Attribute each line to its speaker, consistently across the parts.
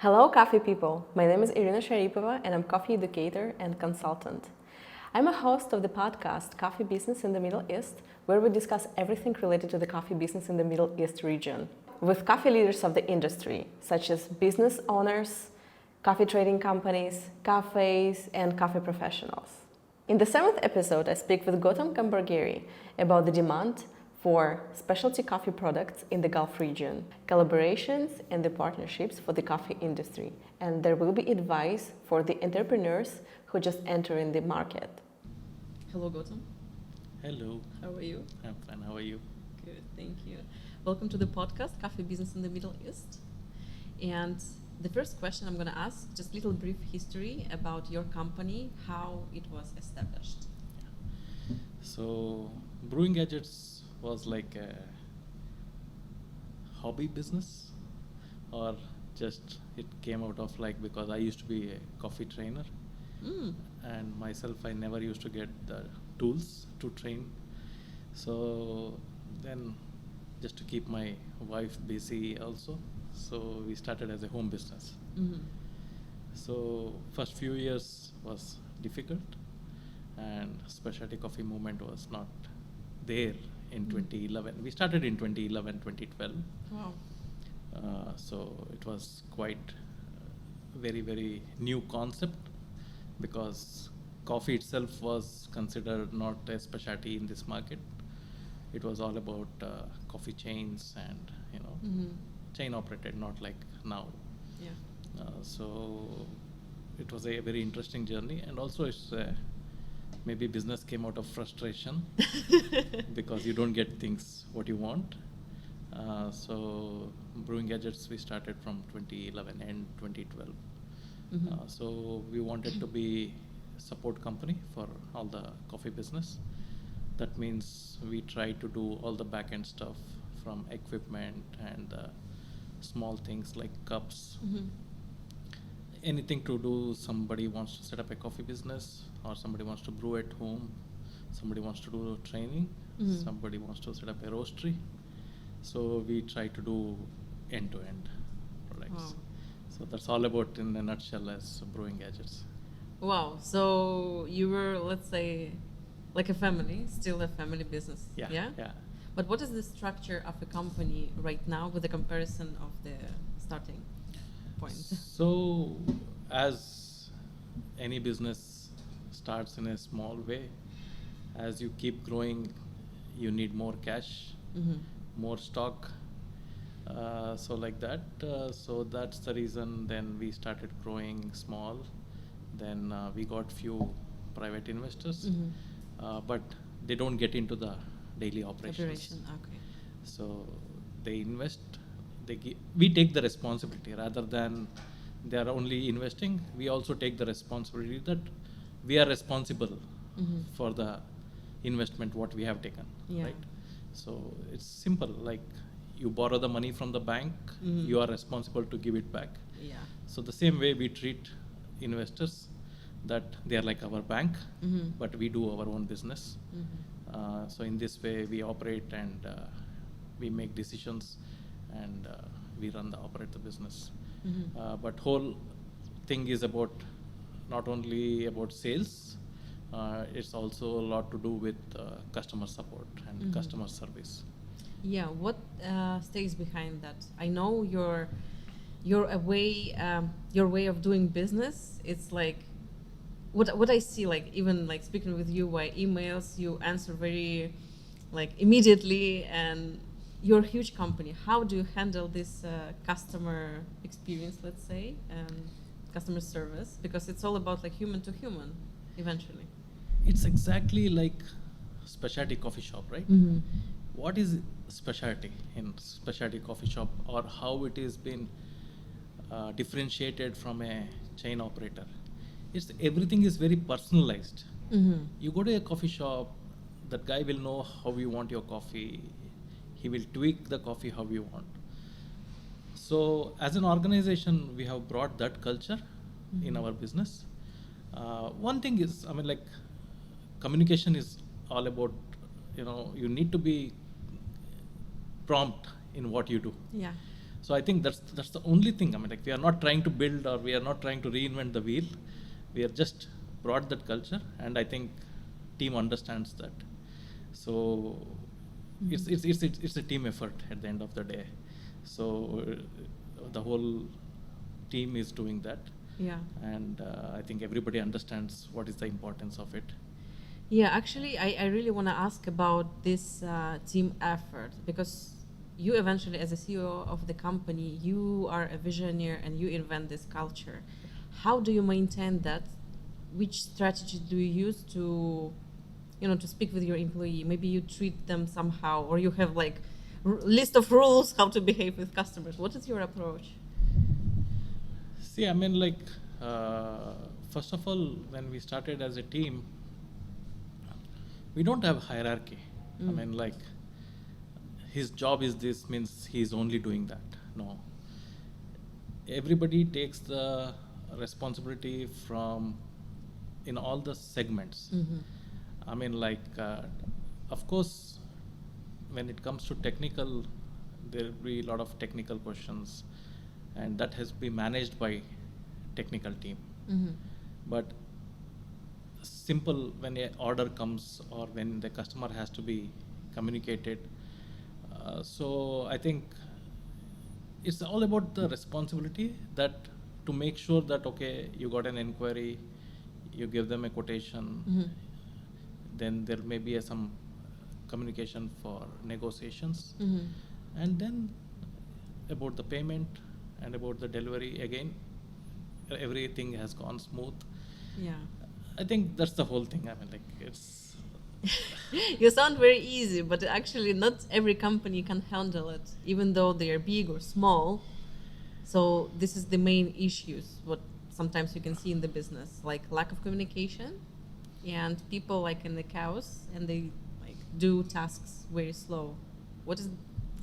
Speaker 1: Hello, coffee people. My name is Irina Sharipova, and I'm coffee educator and consultant. I'm a host of the podcast Coffee Business in the Middle East, where we discuss everything related to the coffee business in the Middle East region with coffee leaders of the industry, such as business owners, coffee trading companies, cafes, and coffee professionals. In the 7th episode, I speak with Gautam Kumbargeri about the demand for specialty coffee products in the Gulf region, collaborations and the partnerships for the coffee industry. And there will be advice for the entrepreneurs who just enter in the market. Hello, Gautam.
Speaker 2: Hello.
Speaker 1: How are you?
Speaker 2: I'm fine. How are you?
Speaker 1: Good, thank you. Welcome to the podcast, Coffee Business in the Middle East. And the first question I'm going to ask, just a little brief history about your company, how it was established.
Speaker 2: So, Brewing Gadgets was like a hobby business, or just it came out of like because I used to be a coffee trainer, and myself I never used to get the tools to train. So then, just to keep my wife busy also, so we started as a home business. So first few years was difficult, and specialty coffee movement was not there in 2011. We started in 2011, 2012.
Speaker 1: Wow.
Speaker 2: So it was quite very, very new concept, because coffee itself was considered not a specialty in this market. It was all about coffee chains and chain operated, not like now.
Speaker 1: Yeah.
Speaker 2: So it was a very interesting journey, and also it's maybe business came out of frustration because you don't get things what you want. So Brewing Gadgets we started from 2011 and 2012. So we wanted to be support company for all the coffee business. That means we try to do all the back end stuff, from equipment and small things like cups. Anything to do, somebody wants to set up a coffee business, or somebody wants to brew at home, somebody wants to do training, somebody wants to set up a roastery. So we try to do end-to-end products.
Speaker 1: Wow.
Speaker 2: So that's all about in a nutshell as Brewing Gadgets.
Speaker 1: Wow. So you were, let's say, like a family, still a family business.
Speaker 2: Yeah.
Speaker 1: But what is the structure of a company right now with the comparison of the starting point?
Speaker 2: So as any business starts in a small way, as you keep growing, you need more cash, more stock. So like that. So that's the reason then we started growing small. Then we got few private investors, but they don't get into the daily operations.
Speaker 1: Okay.
Speaker 2: So they invest, we take the responsibility rather than they are only investing. We also take the responsibility that we are responsible for the investment what we have taken, right? So it's simple, like you borrow the money from the bank, you are responsible to give it back. So the same way we treat investors, that they are like our bank, but we do our own business. So in this way we operate, and we make decisions, and we operate the business. But whole thing is about not only about sales, it's also a lot to do with customer support and customer service.
Speaker 1: Yeah, what stays behind that? I know your way of doing business. It's like what I see, like even like speaking with you by emails, you answer very like immediately, and you're a huge company. How do you handle this customer experience, let's say, and customer service? Because it's all about like human to human, eventually.
Speaker 2: It's exactly like specialty coffee shop, right? What is specialty in specialty coffee shop, or how it is been differentiated from a chain operator? It's everything is very personalized. You go to a coffee shop, that guy will know how you want your coffee. He will tweak the coffee how you want. So as an organization, we have brought that culture in our business. One thing is, I mean, like communication is all about, you need to be prompt in what you do.
Speaker 1: Yeah.
Speaker 2: So I think that's the only thing. I mean, like, we are not trying to build, or we are not trying to reinvent the wheel. We are just brought that culture, and I think team understands that. So it's a team effort at the end of the day. So the whole team is doing that.
Speaker 1: Yeah.
Speaker 2: And I think everybody understands what is the importance of it.
Speaker 1: Yeah, actually, I really want to ask about this team effort, because you eventually, as a CEO of the company, you are a visionary and you invent this culture. How do you maintain that? Which strategy do you use to, to speak with your employee? Maybe you treat them somehow, or you have like list of rules how to behave with customers. What is your approach?
Speaker 2: See, I mean, like, first of all, when we started as a team, we don't have hierarchy. I mean, like, his job is this, means he's only doing that. No. Everybody takes the responsibility from in all the segments. I mean, like, of course, when it comes to technical, there will be a lot of technical questions, and that has to be managed by technical team. But simple, when an order comes or when the customer has to be communicated, so I think it's all about the responsibility, that to make sure that, okay, you got an inquiry, you give them a quotation, then there may be some communication for negotiations, and then about the payment and about the delivery, again, everything has gone smooth.
Speaker 1: Yeah.
Speaker 2: I think that's the whole thing. I mean, like, it's
Speaker 1: You sound very easy, but actually not every company can handle it, even though they are big or small. So this is the main issues, what sometimes you can see in the business, like lack of communication, and people like in the chaos, and they like do tasks very slow.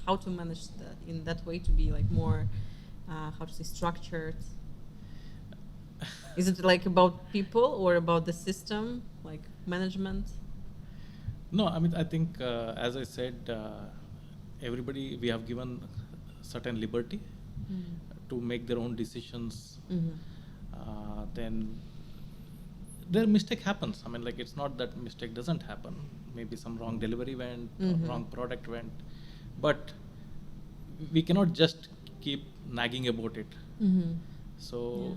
Speaker 1: How to manage that in that way, to be like more, how to say, structured? Is it like about people or about the system, like management?
Speaker 2: No, I mean, I think, as I said, everybody, we have given certain liberty to make their own decisions. Then their mistake happens. I mean, like, it's not that mistake doesn't happen. Maybe some wrong delivery went, or wrong product went, but we cannot just keep nagging about it. So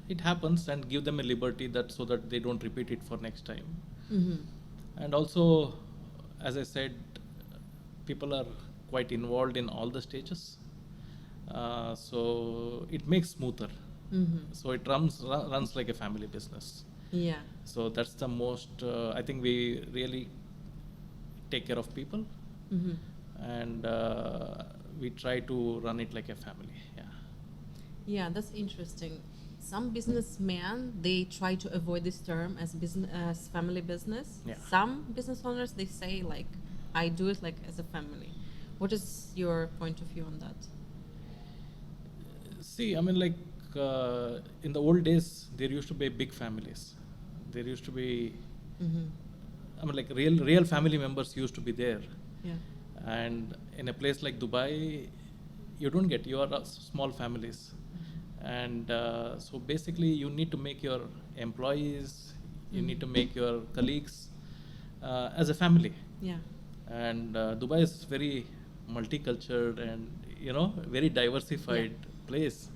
Speaker 2: it happens, and give them a liberty, that so that they don't repeat it for next time. And also, as I said, people are quite involved in all the stages, so it makes smoother. So it runs like a family business.
Speaker 1: Yeah.
Speaker 2: So that's the most, I think we really take care of people, and we try to run it like a family.
Speaker 1: Yeah, that's interesting. Some businessmen, they try to avoid this term as family business.
Speaker 2: Yeah.
Speaker 1: Some business owners, they say like, I do it like as a family. What is your point of view on that?
Speaker 2: See, I mean, like, in the old days, there used to be big families. There used to be, I mean, like, real family members used to be there.
Speaker 1: Yeah.
Speaker 2: And in a place like Dubai, you don't get, you are small families. And so basically, you need to make your employees, you need to make your colleagues as a family.
Speaker 1: Yeah.
Speaker 2: And Dubai is very multicultural and, very diversified place.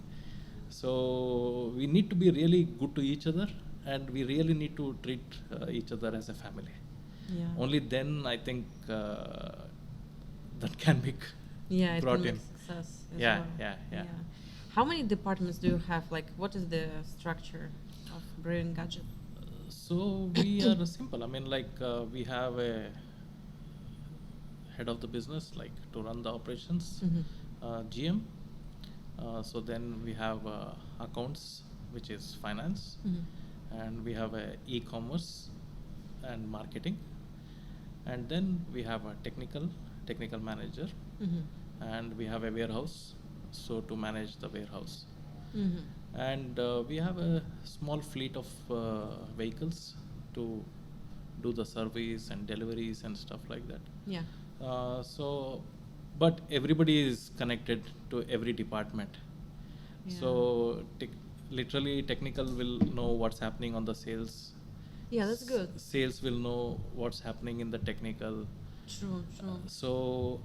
Speaker 2: So we need to be really good to each other, and we really need to treat each other as a family.
Speaker 1: Yeah.
Speaker 2: Only then I think that can be
Speaker 1: Yeah, it
Speaker 2: brought
Speaker 1: can
Speaker 2: in.
Speaker 1: make success as
Speaker 2: Yeah,
Speaker 1: well.
Speaker 2: yeah.
Speaker 1: How many departments do you have? Like, what is the structure of Brewing Gadget?
Speaker 2: So we are simple. I mean, like, we have a head of the business, like, to run the operations, GM. So then we have accounts, which is finance, and we have a e-commerce and marketing, and then we have a technical manager, and we have a warehouse, so to manage the warehouse, and we have a small fleet of vehicles to do the service and deliveries and stuff like that.
Speaker 1: Yeah.
Speaker 2: So but everybody is connected to every department.
Speaker 1: Yeah.
Speaker 2: So literally technical will know what's happening on the sales.
Speaker 1: Yeah, that's good.
Speaker 2: Sales will know what's happening in the technical.
Speaker 1: True.
Speaker 2: So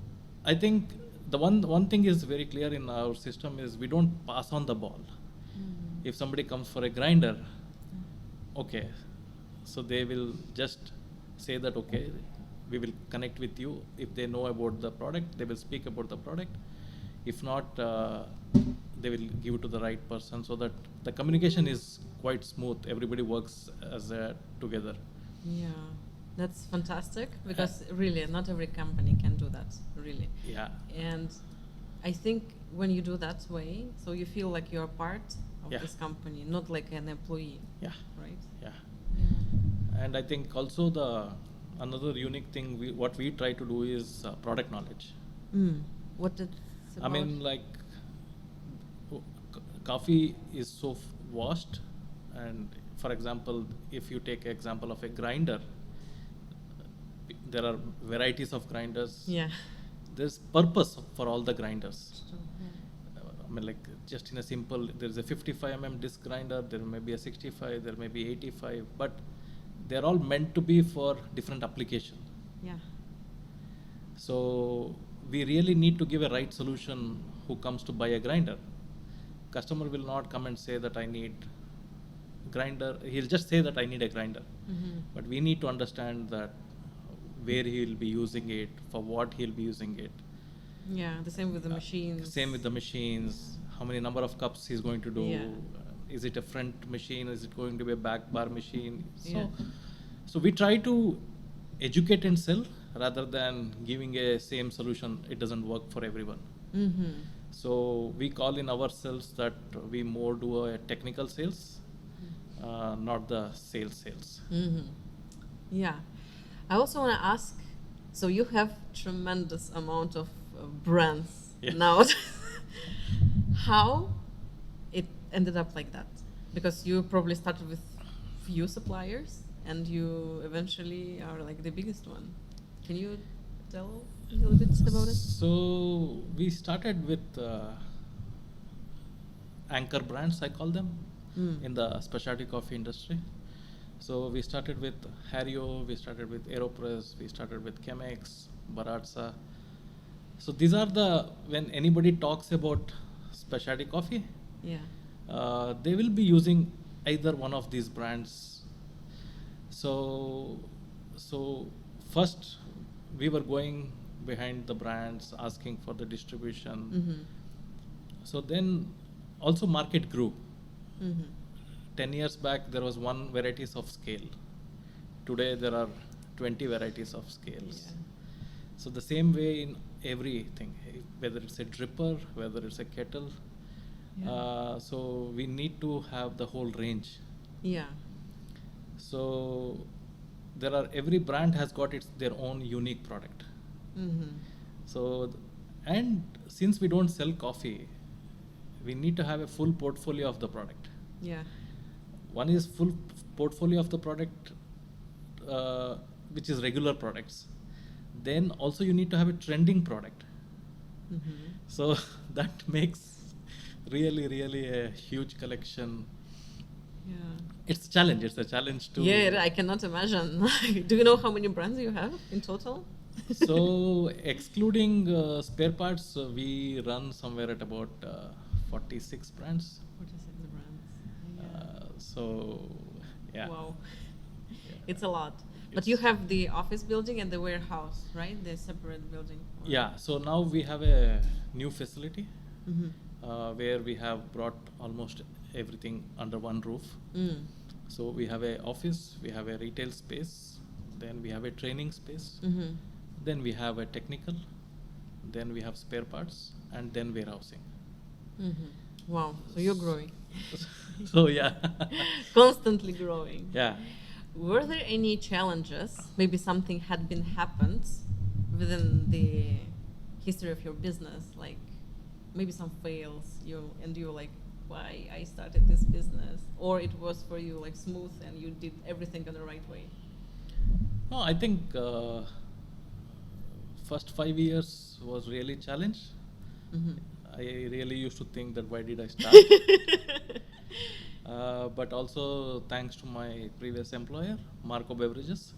Speaker 2: I think the one thing is very clear in our system is we don't pass on the ball. If somebody comes for a grinder, okay, so they will just say that, okay, we will connect with you. If they know about the product, they will speak about the product. If not, they will give it to the right person, so that the communication is quite smooth. Everybody works as together.
Speaker 1: Yeah, that's fantastic, because really not every company can do that, really.
Speaker 2: Yeah.
Speaker 1: And I think when you do that way, so you feel like you're part of
Speaker 2: Yeah.
Speaker 1: this company, not like an employee.
Speaker 2: Yeah.
Speaker 1: Right?
Speaker 2: Yeah.
Speaker 1: Yeah.
Speaker 2: And I think also another unique thing what we try to do is product knowledge.
Speaker 1: What did
Speaker 2: I mean, like, coffee is so vast, and for example, if you take example of a grinder, there are varieties of grinders.
Speaker 1: Yeah.
Speaker 2: There's purpose for all the grinders.
Speaker 1: True, yeah.
Speaker 2: I mean, like, just in a simple, there's a 55 disc grinder, there may be a 65, there may be 85, but they're all meant to be for different application.
Speaker 1: Yeah.
Speaker 2: So we really need to give a right solution who comes to buy a grinder. Customer will not come and say that I need grinder. He'll just say that I need a grinder. But we need to understand that where he'll be using it, for what he'll be using it.
Speaker 1: Yeah, the same with the machines.
Speaker 2: Same with the machines. How many number of cups he's going to do?
Speaker 1: Yeah.
Speaker 2: Is it a front machine? Is it going to be a back bar machine?
Speaker 1: Yeah.
Speaker 2: So we try to educate and sell rather than giving a same solution. It doesn't work for everyone. So we call in ourselves that we more do a technical sales, not the sales.
Speaker 1: Yeah. I also want to ask, so you have tremendous amount of brands now. How it ended up like that? Because you probably started with few suppliers and you eventually are like the biggest one. Can you tell a little bit about it?
Speaker 2: So we started with anchor brands, I call them, in the specialty coffee industry. So we started with Hario, we started with Aeropress, we started with Chemex, Baratza. So these are when anybody talks about specialty coffee, they will be using either one of these brands. So first we were going behind the brands, asking for the distribution. So then also market grew. 10 years back, there was one varieties of scale. Today, there are 20 varieties of scales.
Speaker 1: Yeah.
Speaker 2: So the same way in everything, whether it's a dripper, whether it's a kettle. So we need to have the whole range.
Speaker 1: Yeah.
Speaker 2: So every brand has got their own unique product. So, and since we don't sell coffee, we need to have a full portfolio of the product.
Speaker 1: Yeah.
Speaker 2: One is full portfolio of the product, which is regular products. Then also you need to have a trending product. So that makes really a huge collection.
Speaker 1: Yeah.
Speaker 2: It's a challenge. It's a challenge to.
Speaker 1: Yeah, I cannot imagine. Do you know how many brands you have in total?
Speaker 2: So excluding spare parts, we run somewhere at about 46 brands.
Speaker 1: 46 brands.
Speaker 2: So, yeah.
Speaker 1: Wow.
Speaker 2: Yeah.
Speaker 1: It's a lot. But you have the office building and the warehouse, right? The separate building.
Speaker 2: Yeah. So now we have a new facility where we have brought almost everything under one roof. So we have a office, we have a retail space, then we have a training space, then we have a technical, then we have spare parts, and then warehousing.
Speaker 1: Wow. So you're growing.
Speaker 2: So yeah.
Speaker 1: Constantly growing.
Speaker 2: Yeah.
Speaker 1: Were there any challenges? Maybe something had been happened within the history of your business, like maybe some fails. You were like, why I started this business, or it was for you like smooth and you did everything in the right way?
Speaker 2: No, I think first 5 years was really challenge.
Speaker 1: Mm-hmm.
Speaker 2: I really used to think that why did I start? But also thanks to my previous employer, Marco Beverages.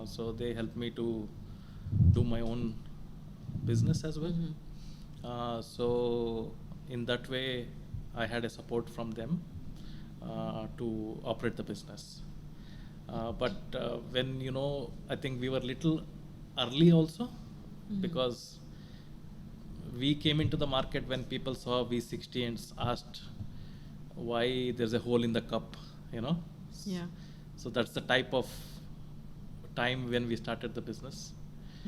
Speaker 2: So they helped me to do my own business as well.
Speaker 1: Mm-hmm.
Speaker 2: So in that way, I had a support from them to operate the business. But when I think we were little early also, because we came into the market when people saw V60 and asked why there's a hole in the cup, you know.
Speaker 1: Yeah.
Speaker 2: So that's the type of time when we started the business.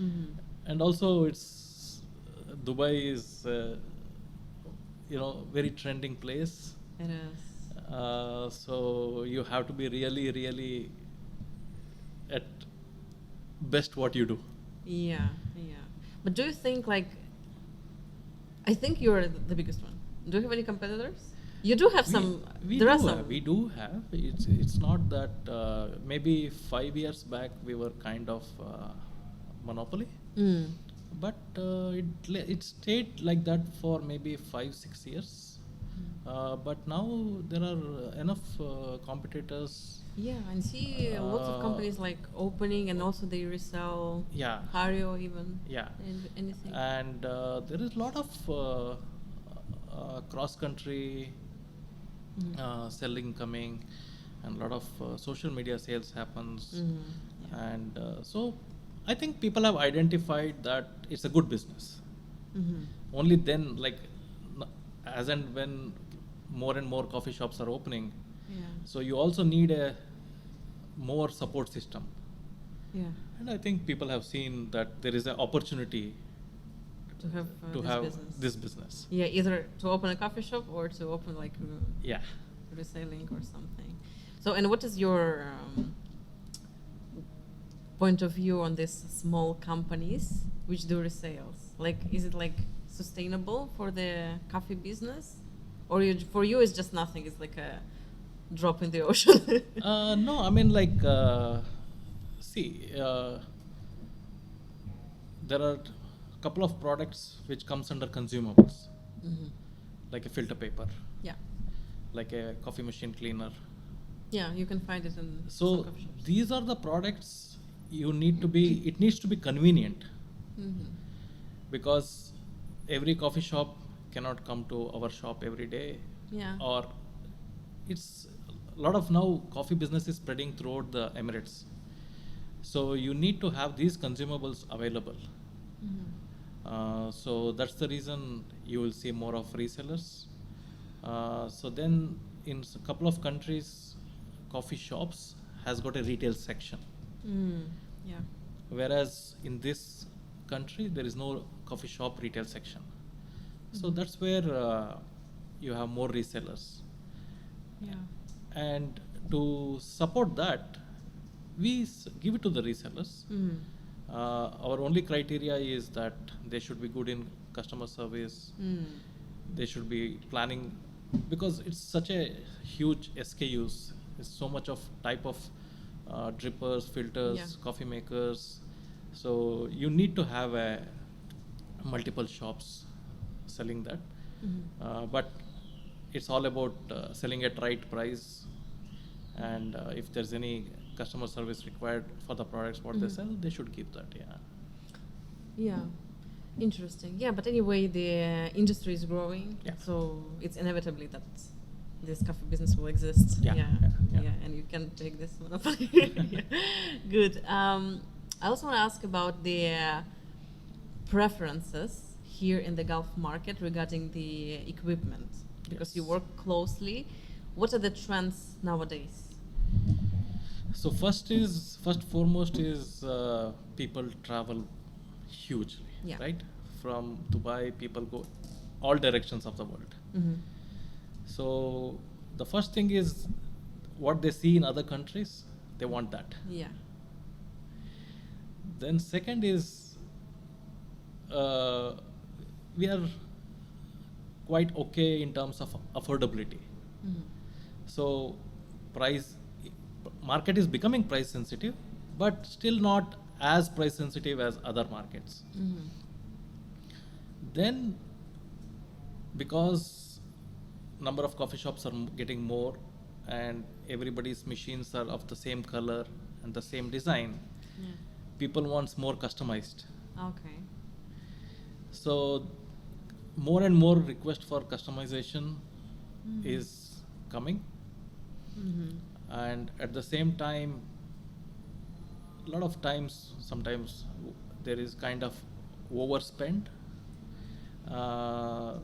Speaker 1: Mm-hmm.
Speaker 2: And also it's Dubai is very trending place.
Speaker 1: It is.
Speaker 2: So you have to be really, really at best what you do.
Speaker 1: Yeah, yeah. But do you think I think you're the biggest one. Do you have any competitors? You do have some.
Speaker 2: We
Speaker 1: There
Speaker 2: do
Speaker 1: are some.
Speaker 2: have, we do have. It's not that maybe 5 years back we were kind of monopoly, but it stayed like that for maybe 5-6 years. But now there are enough competitors.
Speaker 1: Yeah, and see lots of companies opening, and also they resell.
Speaker 2: Yeah.
Speaker 1: Hario even.
Speaker 2: Yeah.
Speaker 1: And anything.
Speaker 2: And there is a lot of cross country selling coming, and a lot of social media sales happens.
Speaker 1: Yeah.
Speaker 2: And so I think people have identified that it's a good business. Only then, as and when more and more coffee shops are opening, so you also need a more support system.
Speaker 1: Yeah.
Speaker 2: And I think people have seen that there is an opportunity
Speaker 1: To have
Speaker 2: this business.
Speaker 1: Yeah, either to open a coffee shop or to open
Speaker 2: Yeah.
Speaker 1: reselling or something. So, and what is your point of view on these small companies which do resales? Is it sustainable for the coffee business, or for you it's just nothing? It's like a drop in the ocean.
Speaker 2: No, I mean see, there are a couple of products which comes under consumables, like a filter paper,
Speaker 1: Yeah.
Speaker 2: like a coffee machine cleaner.
Speaker 1: Yeah, you can find it in some
Speaker 2: So
Speaker 1: coffee shops.
Speaker 2: these are the products it needs to be convenient, because every coffee shop cannot come to our shop every day.
Speaker 1: Yeah.
Speaker 2: Or it's a lot of now coffee business is spreading throughout the Emirates. So you need to have these consumables available. So that's the reason you will see more of resellers. So then in a couple of countries, coffee shops has got a retail section.
Speaker 1: Yeah.
Speaker 2: Whereas in this country, there is no coffee shop retail section. So that's where you have more resellers.
Speaker 1: Yeah.
Speaker 2: And to support that, we give it to the resellers. Our only criteria is that they should be good in customer service. They should be planning, because it's such a huge SKUs. It's so much of type of drippers, filters, coffee makers. So you need to have multiple shops selling that. But it's all about selling at right price, and if there's any customer service required for the products what they sell, they should keep that.
Speaker 1: Yeah. Interesting. Yeah, but anyway, the industry is growing, so it's inevitably that this coffee business will exist.
Speaker 2: Yeah,
Speaker 1: and you can take this monopoly. Good. I also want to ask about the preferences here in the Gulf market regarding the equipment, because you work closely. What are the trends nowadays?
Speaker 2: So first foremost is people travel hugely, right? From Dubai, people go all directions of the world. So the first thing is what they see in other countries, they want that.
Speaker 1: Yeah.
Speaker 2: Then second is we are quite okay in terms of affordability. So market is becoming price sensitive, but still not as price sensitive as other markets. Then, because number of coffee shops are getting more and everybody's machines are of the same color and the same design, people wants more customized.
Speaker 1: Okay.
Speaker 2: So more and more request for customization is coming, and at the same time, a lot of times, sometimes there is kind of overspend.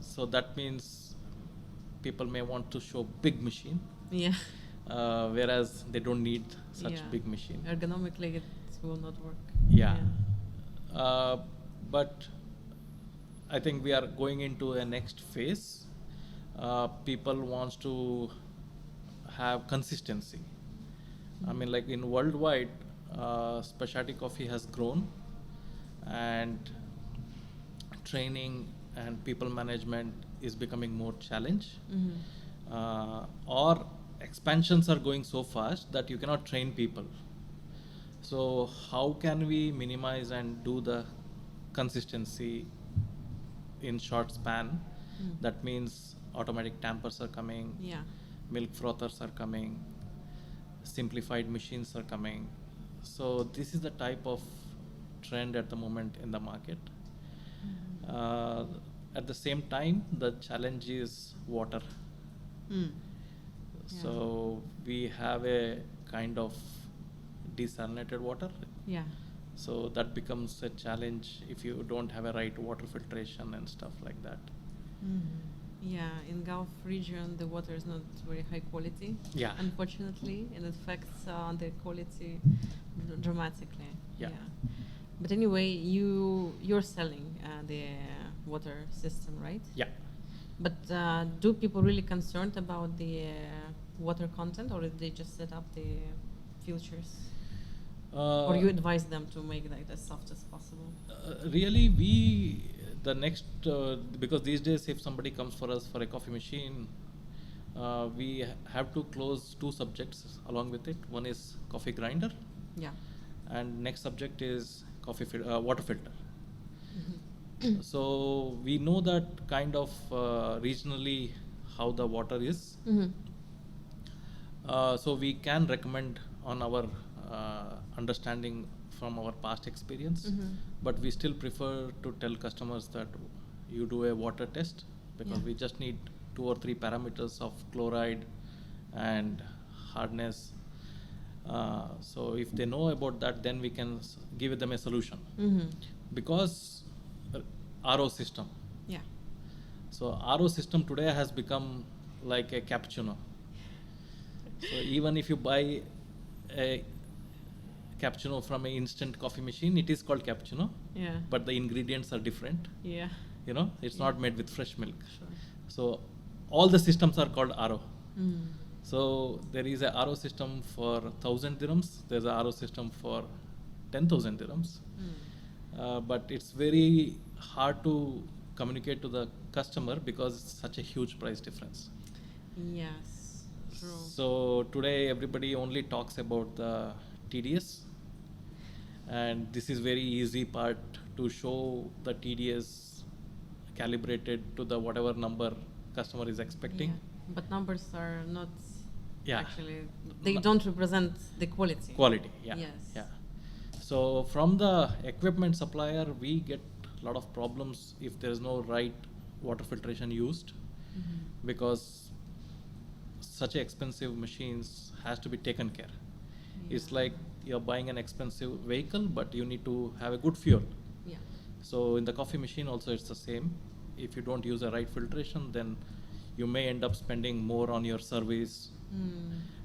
Speaker 2: So that means people may want to show big machine,
Speaker 1: Yeah.
Speaker 2: whereas they don't need such big machine.
Speaker 1: Ergonomically, it will not work.
Speaker 2: Yeah. But I think we are going into a next phase. People wants to have consistency. I mean, like in worldwide, specialty coffee has grown, and training and people management is becoming more challenge. Or expansions are going so fast that you cannot train people. So how can we minimize and do the consistency in short span? That means automatic tampers are coming, milk frothers are coming, simplified machines are coming. So this is the type of trend at the moment in the market. At the same time, the challenge is water. So we have a kind of desalinated water.
Speaker 1: Yeah.
Speaker 2: So that becomes a challenge if you don't have a right water filtration and stuff like that.
Speaker 1: Yeah, in Gulf region, the water is not very high quality.
Speaker 2: Yeah.
Speaker 1: Unfortunately, and it affects the quality dramatically.
Speaker 2: Yeah.
Speaker 1: But anyway, you're selling the water system, right?
Speaker 2: Yeah.
Speaker 1: But do people really concerned about the water content, or did they just set up the filters? Or you advise them to make it as soft as possible?
Speaker 2: Really, because these days if somebody comes for us for a coffee machine, we have to close two subjects along with it. One is coffee grinder, and next subject is water filter. So we know that kind of regionally how the water is. So we can recommend on our understanding from our past experience, but we still prefer to tell customers that you do a water test, because we just need 2 or 3 parameters of chloride and hardness. So if they know about that, then we can give them a solution. Because RO system.
Speaker 1: Yeah.
Speaker 2: So RO system today has become like a cappuccino. So even if you buy a cappuccino from an instant coffee machine, it is called cappuccino, but the ingredients are different.
Speaker 1: Yeah.
Speaker 2: You know, it's not made with fresh milk.
Speaker 1: Sure.
Speaker 2: So all the systems are called RO. So there is a RO system for 1,000 dirhams. There's a RO system for 10,000 dirhams. But it's very hard to communicate to the customer because it's such a huge price difference.
Speaker 1: Yes, true.
Speaker 2: So today everybody only talks about the TDS, and this is very easy part to show the TDS calibrated to the whatever number customer is expecting.
Speaker 1: But numbers are not actually,
Speaker 2: they
Speaker 1: don't represent the quality.
Speaker 2: Yes. So from the equipment supplier, we get a lot of problems if there is no right water filtration used, because such expensive machines has to be taken care. It's like you're buying an expensive vehicle, but you need to have a good fuel. So in the coffee machine also it's the same. If you don't use the right filtration, then you may end up spending more on your service,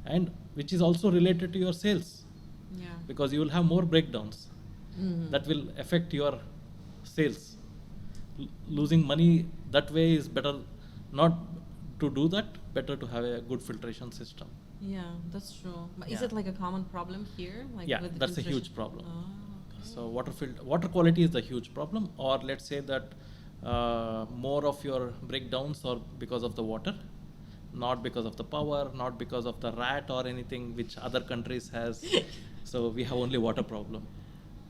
Speaker 2: and which is also related to your sales, because you will have more breakdowns. That will affect your sales. Losing money that way is better not to do that, better to have a good filtration system.
Speaker 1: Yeah, that's true. But is it like a common problem here? Like with
Speaker 2: that's a huge problem. So water quality is the huge problem. Or let's say that more of your breakdowns are because of the water, not because of the power, not because of the rat or anything which other countries has. So we have only water problem.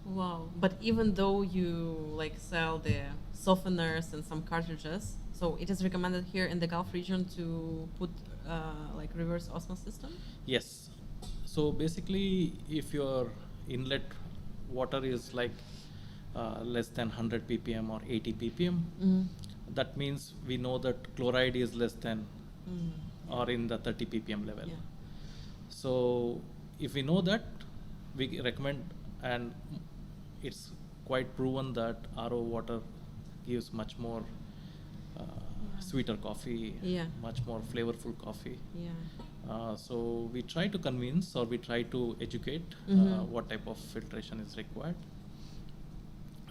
Speaker 1: Wow. But even though you like sell the softeners and some cartridges, so it is recommended here in the Gulf region to put like reverse osmosis system?
Speaker 2: Yes. So basically, if your inlet water is like less than 100 ppm or 80 ppm, that means we know that chloride is less than or in the 30 ppm level.
Speaker 1: Yeah.
Speaker 2: So if we know that, we recommend, and it's quite proven that RO water gives much more sweeter coffee,
Speaker 1: Yeah.
Speaker 2: much more flavorful coffee.
Speaker 1: Yeah.
Speaker 2: So we try to convince, or we try to educate what type of filtration is required.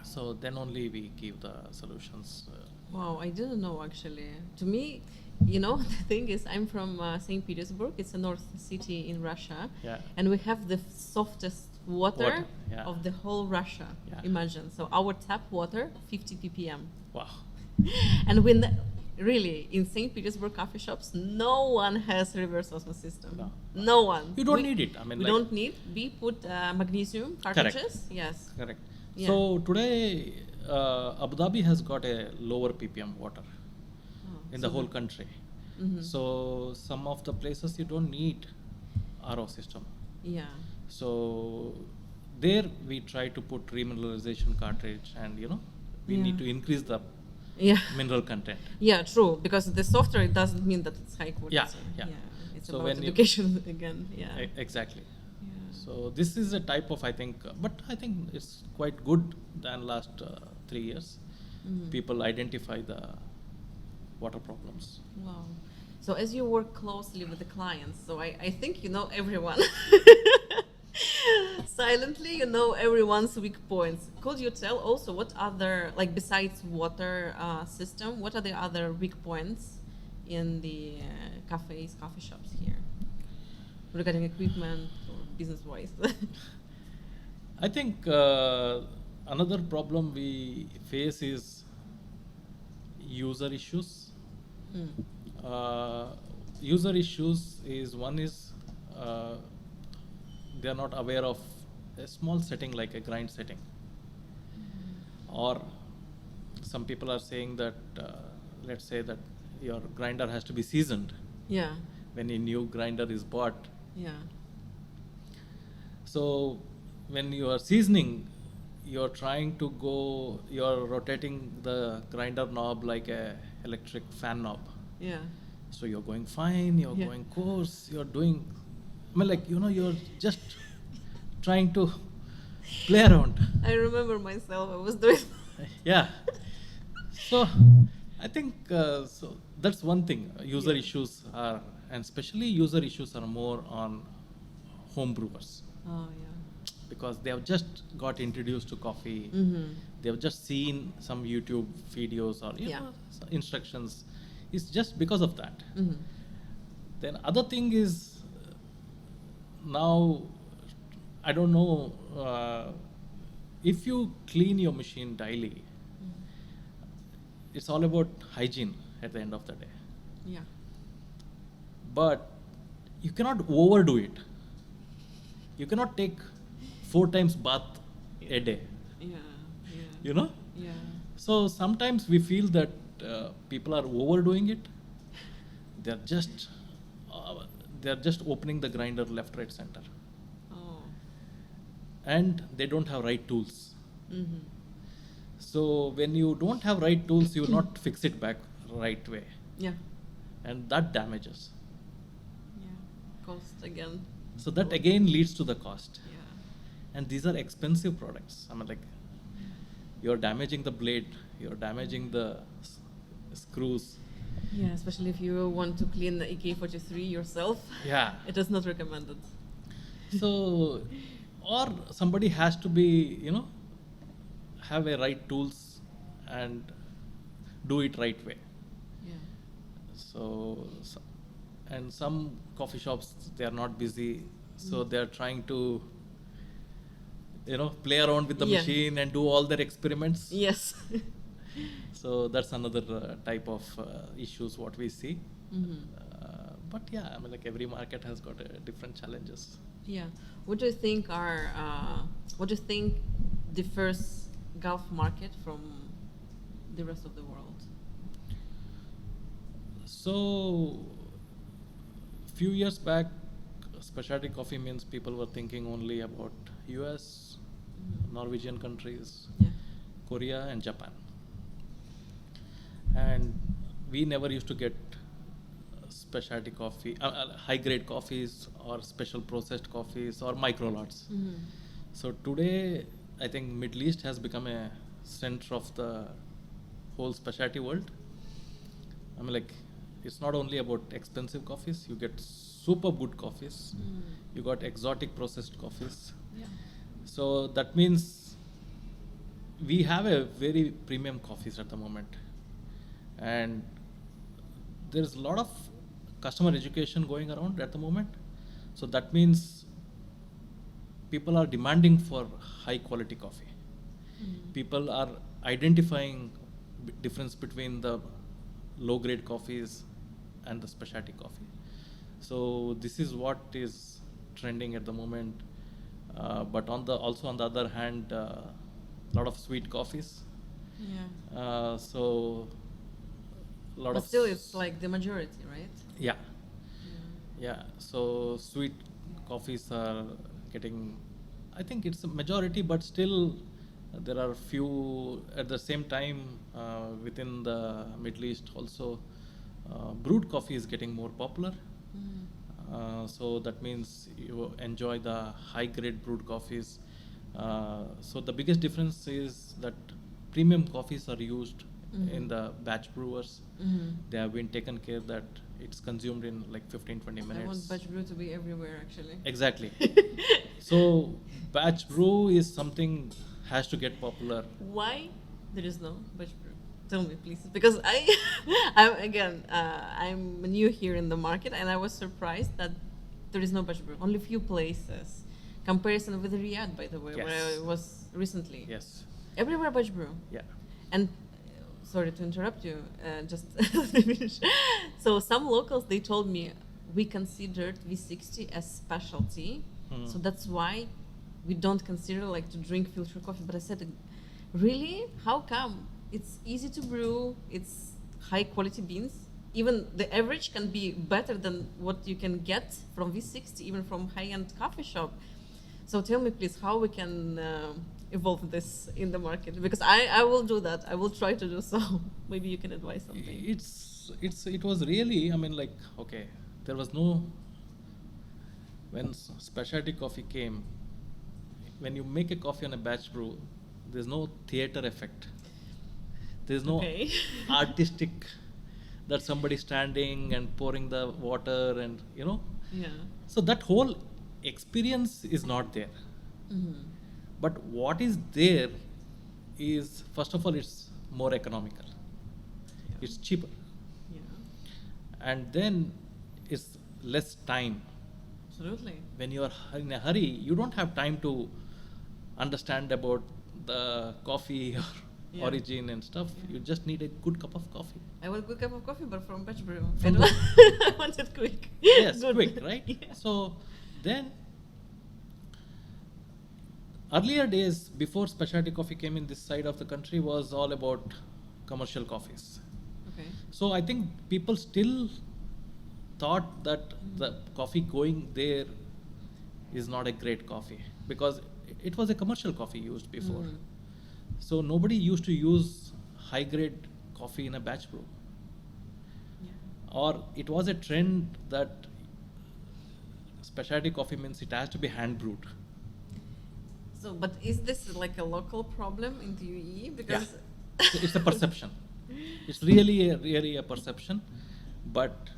Speaker 2: So then only we give the solutions.
Speaker 1: Wow, I didn't know actually. To me, the thing is, I'm from St. Petersburg. It's a north city in Russia.
Speaker 2: Yeah.
Speaker 1: And we have the softest water
Speaker 2: Yeah.
Speaker 1: of the whole Russia.
Speaker 2: Yeah.
Speaker 1: Imagine. So our tap water, 50 ppm.
Speaker 2: Wow.
Speaker 1: And when really in St. Petersburg coffee shops, no one has reverse osmosis system.
Speaker 2: No.
Speaker 1: No one.
Speaker 2: You don't need it. I mean,
Speaker 1: we
Speaker 2: like,
Speaker 1: don't need. We put magnesium cartridges. Yes.
Speaker 2: Correct.
Speaker 1: Yeah.
Speaker 2: So today, Abu Dhabi has got a lower ppm water in the whole country. So some of the places you don't need RO system.
Speaker 1: Yeah.
Speaker 2: So there we try to put remineralization cartridge, and we need to increase the mineral content.
Speaker 1: Yeah, true. Because the software, it doesn't mean that it's high quality.
Speaker 2: Yeah.
Speaker 1: It's
Speaker 2: So
Speaker 1: about
Speaker 2: when
Speaker 1: education again. Yeah.
Speaker 2: Exactly.
Speaker 1: Yeah.
Speaker 2: So this is a type of, I think, but I think it's quite good than last 3 years. People identify the water problems.
Speaker 1: Wow. So as you work closely with the clients, so I think you know everyone. Silently, you know everyone's weak points. Could you tell also what other, like besides water system, what are the other weak points in the coffee shops here regarding equipment or business-wise?
Speaker 2: I think another problem we face is user issues. User issues is one is they are not aware of a small setting like a grind setting, or some people are saying that let's say that your grinder has to be seasoned
Speaker 1: Yeah.
Speaker 2: when a new grinder is bought.
Speaker 1: Yeah.
Speaker 2: So when you are seasoning, you're trying to go, you're rotating the grinder knob like a electric fan knob.
Speaker 1: Yeah.
Speaker 2: So you're going fine, you're going coarse, you're doing, I mean, like, you're just trying to play around.
Speaker 1: I remember myself, I was doing.
Speaker 2: Yeah. So I think so that's one thing. User issues are, and especially user issues are more on home brewers.
Speaker 1: Oh, yeah.
Speaker 2: Because they have just got introduced to coffee. They have just seen some YouTube videos or instructions. It's just because of that. Then other thing is now, I don't know, if you clean your machine daily, it's all about hygiene at the end of the day.
Speaker 1: Yeah.
Speaker 2: But you cannot overdo it. You cannot take 4 times bath a day.
Speaker 1: Yeah. Yeah.
Speaker 2: So sometimes we feel that people are overdoing it. They're just opening the grinder left, right, center,
Speaker 1: Oh.
Speaker 2: and they don't have right tools. So when you don't have right tools, you will not fix it back right way,
Speaker 1: Yeah.
Speaker 2: and that damages.
Speaker 1: Yeah. Cost again.
Speaker 2: So that again leads to the cost.
Speaker 1: Yeah.
Speaker 2: And these are expensive products. I mean, like, you're damaging the blade, you're damaging the screws.
Speaker 1: Yeah, especially if you want to clean the EK43 yourself.
Speaker 2: Yeah.
Speaker 1: It is not recommended.
Speaker 2: So, or somebody has to be, have a right tools and do it right way.
Speaker 1: Yeah.
Speaker 2: So, and some coffee shops, they are not busy, so they are trying to, play around with the machine and do all their experiments.
Speaker 1: Yes.
Speaker 2: So that's another type of issues what we see. But yeah, I mean, like, every market has got different challenges.
Speaker 1: Yeah. What do you think
Speaker 3: differs Gulf market from the rest of the world?
Speaker 2: So, few years back, specialty coffee means people were thinking only about US, Norwegian countries,
Speaker 3: Yeah.
Speaker 2: Korea and Japan. And we never used to get specialty coffee, high grade coffees or special processed coffees or micro lots. So today, I think Middle East has become a center of the whole specialty world. I mean, like, it's not only about expensive coffees. You get super good coffees. You got exotic processed coffees.
Speaker 3: Yeah.
Speaker 2: So that means we have a very premium coffees at the moment, and there's a lot of customer education going around at the moment. So that means people are demanding for high quality coffee. People are identifying difference between the low grade coffees and the specialty coffee. So this is what is trending at the moment. But also on the other hand, a lot of sweet coffees.
Speaker 3: Yeah.
Speaker 2: So a lot
Speaker 3: But
Speaker 2: of
Speaker 3: still, it's like the majority, right?
Speaker 2: yeah. Yeah, so sweet coffees are getting, I think it's a majority, but still there are few at the same time within the Middle East also. Brewed coffee is getting more popular. So that means you enjoy the high grade brewed coffees. So the biggest difference is that premium coffees are used in the batch brewers. They have been taken care that it's consumed in like 15-20
Speaker 3: I
Speaker 2: minutes.
Speaker 3: want batch brew to be everywhere, actually.
Speaker 2: Exactly. So batch brew is something has to get popular.
Speaker 3: Why there is no batch brew? Tell me, please, because I'm new here in the market, and I was surprised that there is no batch brew. Only few places. Comparison with Riyadh, by the way, where
Speaker 2: Yes.
Speaker 3: I was recently.
Speaker 2: Yes.
Speaker 3: Everywhere batch brew.
Speaker 2: Yeah.
Speaker 3: And sorry to interrupt you, just let me finish. So some locals, they told me we considered V60 as specialty, so that's why we don't consider like to drink filter coffee. But I said, really? How come? It's easy to brew. It's high quality beans. Even the average can be better than what you can get from V60, even from high-end coffee shop. So tell me, please, how we can evolve this in the market? Because I will do that. I will try to do so. Maybe you can advise something.
Speaker 2: It was really, I mean, like, okay, there was no, when specialty coffee came, when you make a coffee on a batch brew, there's no theater effect. There's no
Speaker 3: Okay.
Speaker 2: artistic that somebody standing and pouring the water and, you know.
Speaker 3: Yeah.
Speaker 2: So that whole experience is not there. But what is there is, first of all, it's more economical.
Speaker 3: Yeah.
Speaker 2: It's cheaper.
Speaker 3: Yeah.
Speaker 2: And then it's less time.
Speaker 3: Absolutely.
Speaker 2: When you are in a hurry, you don't have time to understand about the coffee or
Speaker 3: Yeah.
Speaker 2: origin and stuff.
Speaker 3: Yeah.
Speaker 2: You just need a good cup of coffee.
Speaker 3: I want a good cup of coffee, but from batch brew.
Speaker 2: From
Speaker 3: I want it quick.
Speaker 2: Yes,
Speaker 3: Good.
Speaker 2: quick, right?
Speaker 3: Yeah.
Speaker 2: So then, earlier days before specialty coffee came in this side of the country was all about commercial coffees.
Speaker 3: Okay.
Speaker 2: So I think people still thought that the coffee going there is not a great coffee because it was a commercial coffee used before. So nobody used to use high grade coffee in a batch brew.
Speaker 3: Yeah.
Speaker 2: Or it was a trend that specialty coffee means it has to be hand brewed.
Speaker 3: So, but is this like a local problem in the UAE? Because
Speaker 2: It's a perception. It's really a perception. But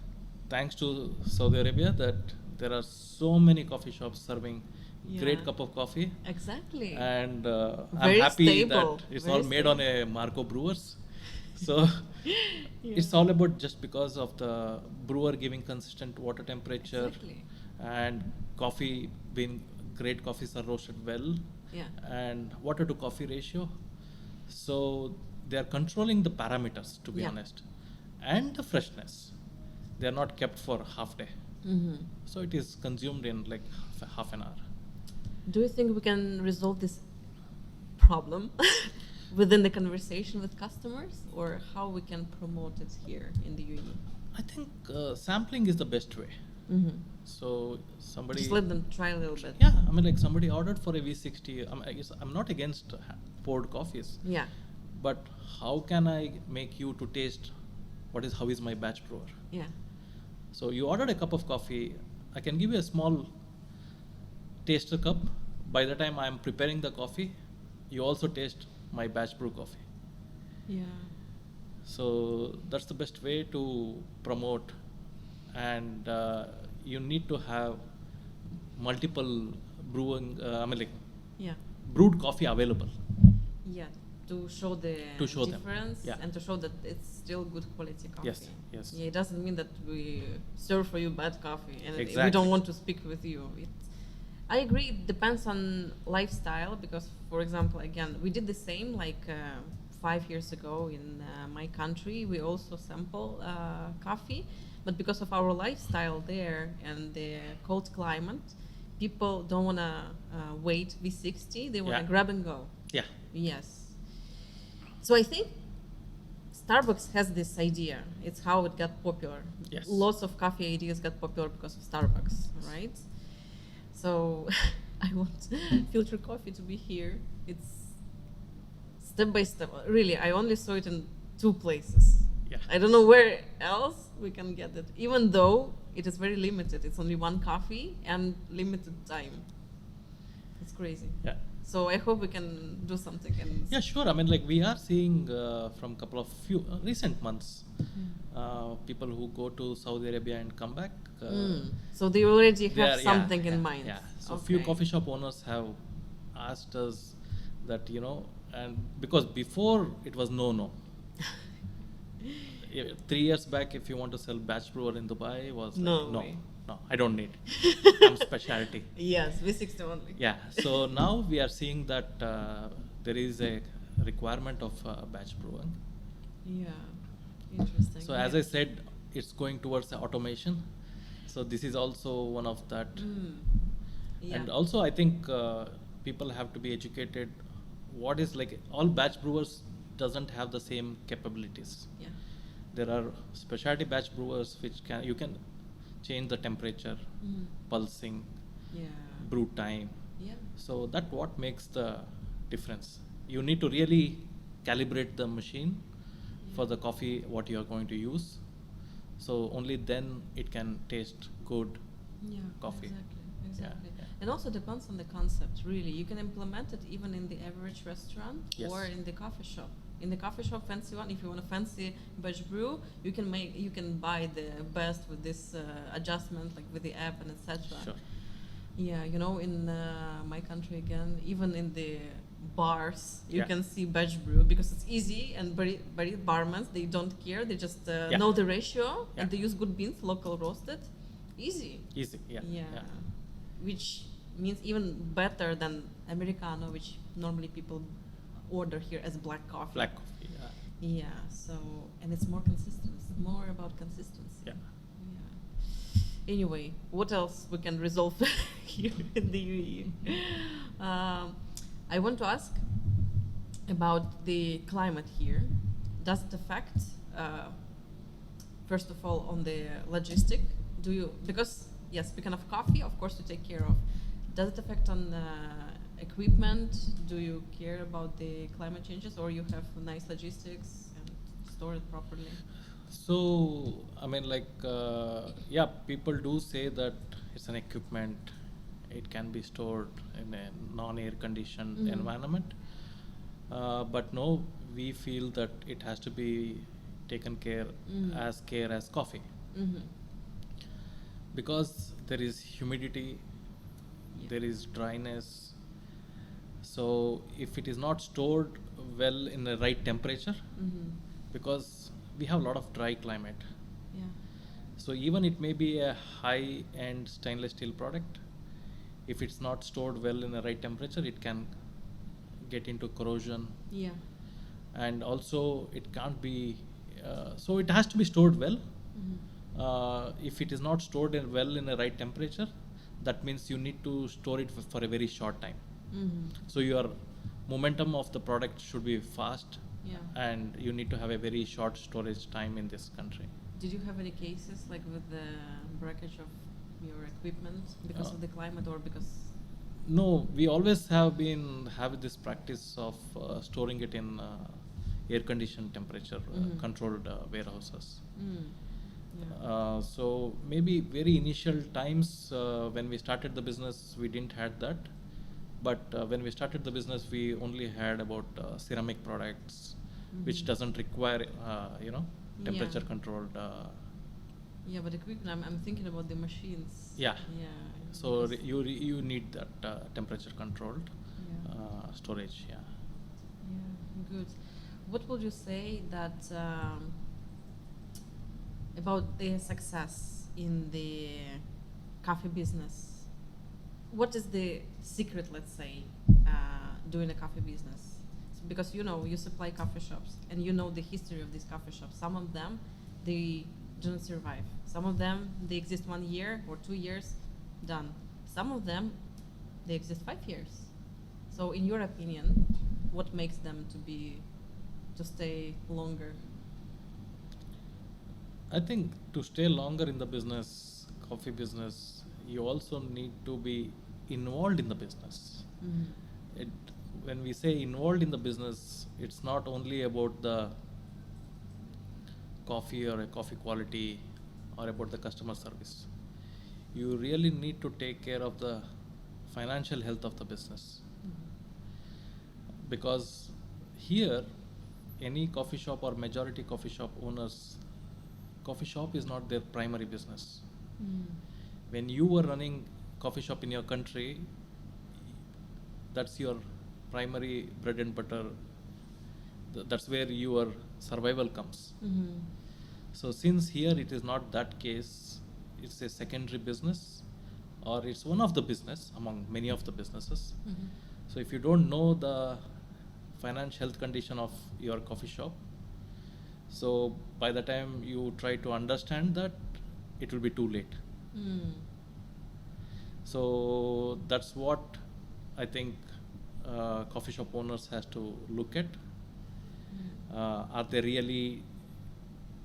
Speaker 2: thanks to Saudi Arabia that there are so many coffee shops serving great
Speaker 3: Yeah.
Speaker 2: cup of coffee.
Speaker 3: Exactly.
Speaker 2: And I'm
Speaker 3: Very
Speaker 2: happy
Speaker 3: stable,
Speaker 2: that it's
Speaker 3: very
Speaker 2: all made on a Marco Brewers. So it's all about just because of the brewer giving consistent water temperature
Speaker 3: Exactly.
Speaker 2: and coffee being great coffees are roasted well
Speaker 3: Yeah.
Speaker 2: and water to coffee ratio. So they are controlling the parameters, to be
Speaker 3: Yeah.
Speaker 2: honest, and the freshness. They are not kept for half day. So it is consumed in like half an hour.
Speaker 3: Do you think we can resolve this problem within the conversation with customers, or how we can promote it here in the UAE?
Speaker 2: I think sampling is the best way.
Speaker 3: Mm-hmm.
Speaker 2: So somebody
Speaker 3: Just let them try a little bit.
Speaker 2: Yeah, I mean, like somebody ordered for a V60. I'm not against poured coffees,
Speaker 3: Yeah.
Speaker 2: but how can I make you to taste how is my batch brewer?
Speaker 3: Yeah.
Speaker 2: So you ordered a cup of coffee. I can give you a small taster cup. By the time I'm preparing the coffee, you also taste my batch brew coffee.
Speaker 3: Yeah.
Speaker 2: So that's the best way to promote, and you need to have multiple brewing.
Speaker 3: Yeah.
Speaker 2: Brewed coffee available.
Speaker 3: Yeah. To show the
Speaker 2: To show them.
Speaker 3: difference,
Speaker 2: Yeah.
Speaker 3: and to show that it's still good quality coffee.
Speaker 2: Yes, yes.
Speaker 3: Yeah, it doesn't mean that we serve for you bad coffee and we
Speaker 2: Exactly.
Speaker 3: don't want to speak with you. I agree. It depends on lifestyle because, for example, again, we did the same 5 years ago in my country. We also sample coffee, but because of our lifestyle there and the cold climate, people don't want to wait V60. They want to
Speaker 2: Yeah.
Speaker 3: grab and go.
Speaker 2: Yeah.
Speaker 3: Yes. So I think Starbucks has this idea. It's how it got popular.
Speaker 2: Yes.
Speaker 3: Lots of coffee ideas got popular because of Starbucks, right? So I want filter coffee to be here. It's step by step. Really, I only saw it in 2 places.
Speaker 2: Yeah.
Speaker 3: I don't know where else we can get it, even though it is very limited. It's only 1 coffee and limited time. It's crazy.
Speaker 2: Yeah.
Speaker 3: So I hope we can do something. And
Speaker 2: Yeah, sure. I mean, like we are seeing from couple of recent months, people who go to Saudi Arabia and come back.
Speaker 3: So they already
Speaker 2: they
Speaker 3: have
Speaker 2: are-
Speaker 3: something in
Speaker 2: yeah,
Speaker 3: mind.
Speaker 2: Yeah. So few
Speaker 3: Okay.
Speaker 2: coffee shop owners have asked us that, and because before it was no. 3 years back, if you want to sell batch brewer in Dubai, was like,
Speaker 3: No
Speaker 2: no,
Speaker 3: way.
Speaker 2: no, I don't need. I'm specialty.
Speaker 3: Yes, V60 only.
Speaker 2: Yeah. So now we are seeing that there is a requirement of batch brewing.
Speaker 3: Yeah. Interesting.
Speaker 2: So as I said, it's going towards the automation. So this is also one of that.
Speaker 3: Yeah.
Speaker 2: And also I think people have to be educated. What is like all batch brewers doesn't have the same capabilities.
Speaker 3: Yeah.
Speaker 2: There are specialty batch brewers which you can change the temperature, pulsing,
Speaker 3: Yeah.
Speaker 2: brew time.
Speaker 3: Yeah.
Speaker 2: So that what makes the difference. You need to really calibrate the machine for the coffee what you are going to use. So only then it can taste good.
Speaker 3: Yeah.
Speaker 2: Coffee.
Speaker 3: Exactly.
Speaker 2: Yeah.
Speaker 3: And also depends on the concept. Really, you can implement it even in the average restaurant
Speaker 2: Yes.
Speaker 3: or in the coffee shop. In the coffee shop, fancy one. If you want a fancy batch brew, you can buy the best with this adjustment, like with the app and etc.
Speaker 2: Sure.
Speaker 3: Yeah, in my country again, even in the bars, you
Speaker 2: Yeah.
Speaker 3: can see batch brew because it's easy and very barmans, they don't care. They just
Speaker 2: Yeah.
Speaker 3: know the ratio
Speaker 2: Yeah.
Speaker 3: and they use good beans, local roasted. Easy.
Speaker 2: Easy. Yeah.
Speaker 3: Yeah. Which means even better than Americano, which normally people order here as black coffee.
Speaker 2: Black coffee. Yeah.
Speaker 3: Yeah, so, and it's more consistent. It's more about consistency.
Speaker 2: Yeah.
Speaker 3: Yeah. Anyway, what else we can resolve here in the UAE? I want to ask about the climate here. Does it affect, first of all, on the logistic? Because yes, speaking of coffee, of course, to take care of. Does it affect on equipment? Do you care about the climate changes, or you have nice logistics and store it properly?
Speaker 2: So I mean, like, yeah, people do say that it's an equipment. It can be stored in a non-air conditioned environment. But no, we feel that it has to be taken care as coffee. Because there is humidity, there is dryness. So if it is not stored well in the right temperature, because we have a lot of dry climate.
Speaker 3: Yeah.
Speaker 2: So even it may be a high-end stainless steel product. If it's not stored well in the right temperature, it can get into corrosion.
Speaker 3: Yeah.
Speaker 2: And also it can't be, so it has to be stored well. If it is not stored well in the right temperature, that means you need to store it for a very short time. So you are momentum of the product should be fast,
Speaker 3: Yeah.
Speaker 2: and you need to have a very short storage time in this country.
Speaker 3: Did you have any cases like with the breakage of your equipment because of the climate or because?
Speaker 2: No, we always have this practice of storing it in air-conditioned temperature controlled warehouses.
Speaker 3: Yeah.
Speaker 2: So maybe very initial times when we started the business, we didn't had that. But when we started the business, we only had about ceramic products, which doesn't require, temperature controlled.
Speaker 3: Yeah, but equipment. I'm thinking about the machines.
Speaker 2: Yeah.
Speaker 3: Yeah.
Speaker 2: So
Speaker 3: because-
Speaker 2: you need that temperature controlled
Speaker 3: Yeah.
Speaker 2: storage. Yeah.
Speaker 3: Yeah, good. What would you say that about the success in the coffee business? What is the secret, let's say, doing a coffee business? Because you supply coffee shops, and you know the history of these coffee shops. Some of them, they do not survive. Some of them, they exist 1 year or 2 years, done. Some of them, they exist 5 years. So, in your opinion, what makes them to stay longer?
Speaker 2: I think to stay longer in the business, coffee business, you also need to be involved in the business. When we say involved in the business, it's not only about the coffee or a coffee quality or about the customer service. You really need to take care of the financial health of the business. Because here, any coffee shop or majority coffee shop owners, coffee shop is not their primary business. When you were running coffee shop in your country, that's your primary bread and butter. That's where your survival comes. So since here it is not that case, it's a secondary business, or it's one of the business among many of the businesses. So if you don't know the financial health condition of your coffee shop, so by the time you try to understand that, it will be too late. So that's what I think coffee shop owners has to look at. Are they really,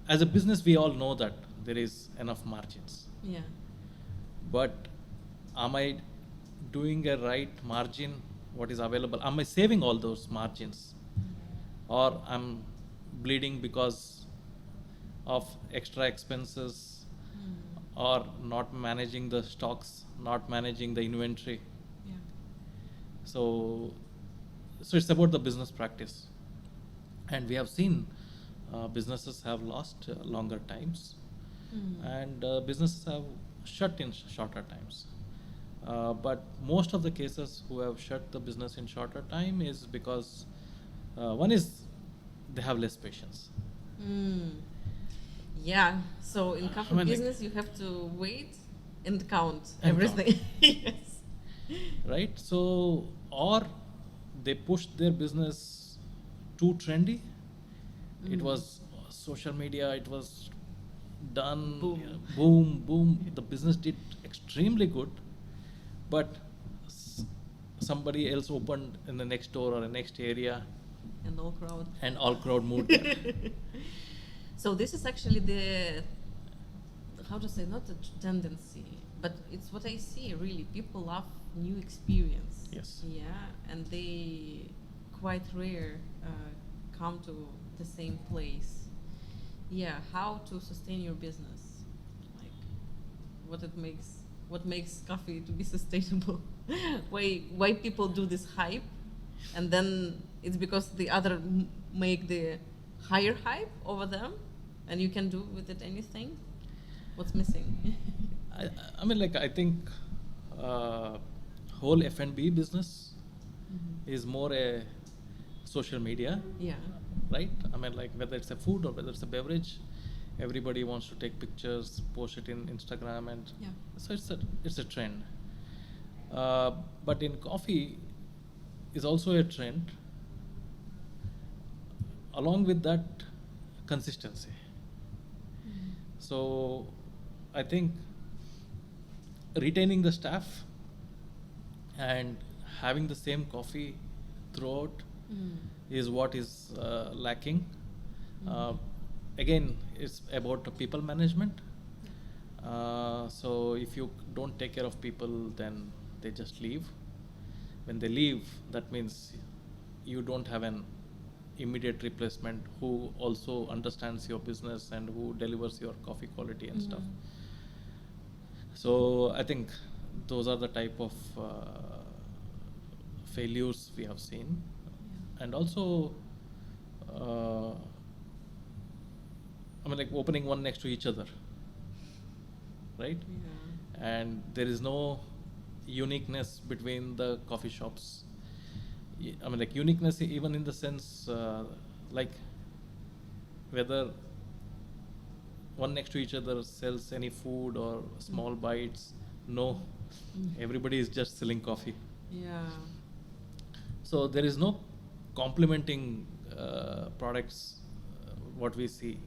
Speaker 2: as a business, we all know that there is enough margins.
Speaker 3: Yeah.
Speaker 2: But am I doing a right margin? What is available? Am I saving all those margins, or I'm bleeding because of extra expenses, or not managing the stocks, not managing the inventory?
Speaker 3: Yeah.
Speaker 2: So it's about the business practice, and we have seen businesses have lost longer times, and businesses have shut in shorter times. But most of the cases who have shut the business in shorter time is because one is they have less patience.
Speaker 3: Yeah. So in coffee
Speaker 2: like-
Speaker 3: business, you have to wait and count
Speaker 2: And
Speaker 3: everything. Yes.
Speaker 2: Right? So, or they pushed their business too trendy. It was social media, it was done,
Speaker 3: Boom.
Speaker 2: Boom, boom. The business did extremely good, but somebody else opened in the next door or the next area,
Speaker 3: And all crowd.
Speaker 2: and all crowd moved there.
Speaker 3: So this is actually the, how to say, not a tendency, but it's what I see really. People love new experience.
Speaker 2: Yes.
Speaker 3: Yeah, and they quite rare come to the same place. Yeah, how to sustain your business? Like, what makes coffee to be sustainable? why people do this hype, and then it's because the other make the higher hype over them, and you can do with it anything. What's missing?
Speaker 2: I mean, like, I think whole F&B business is more a social media,
Speaker 3: Yeah.
Speaker 2: right? I mean, like, whether it's a food or whether it's a beverage, everybody wants to take pictures, post it in Instagram, and
Speaker 3: Yeah.
Speaker 2: so it's a trend. But in coffee is also a trend. Along with that, consistency. So I think retaining the staff and having the same coffee throughout is what is lacking. Again, it's about the people management. So if you don't take care of people, then they just leave. When they leave, that means you don't have an immediate replacement who also understands your business and who delivers your coffee quality and stuff. So I think those are the type of failures we have seen. And also, I mean, like opening one next to each other, right? And there is no uniqueness between the coffee shops. I mean, like uniqueness even in the sense like whether one next to each other sells any food or small bites. No, everybody is just selling coffee. So there is no complementing products what we see.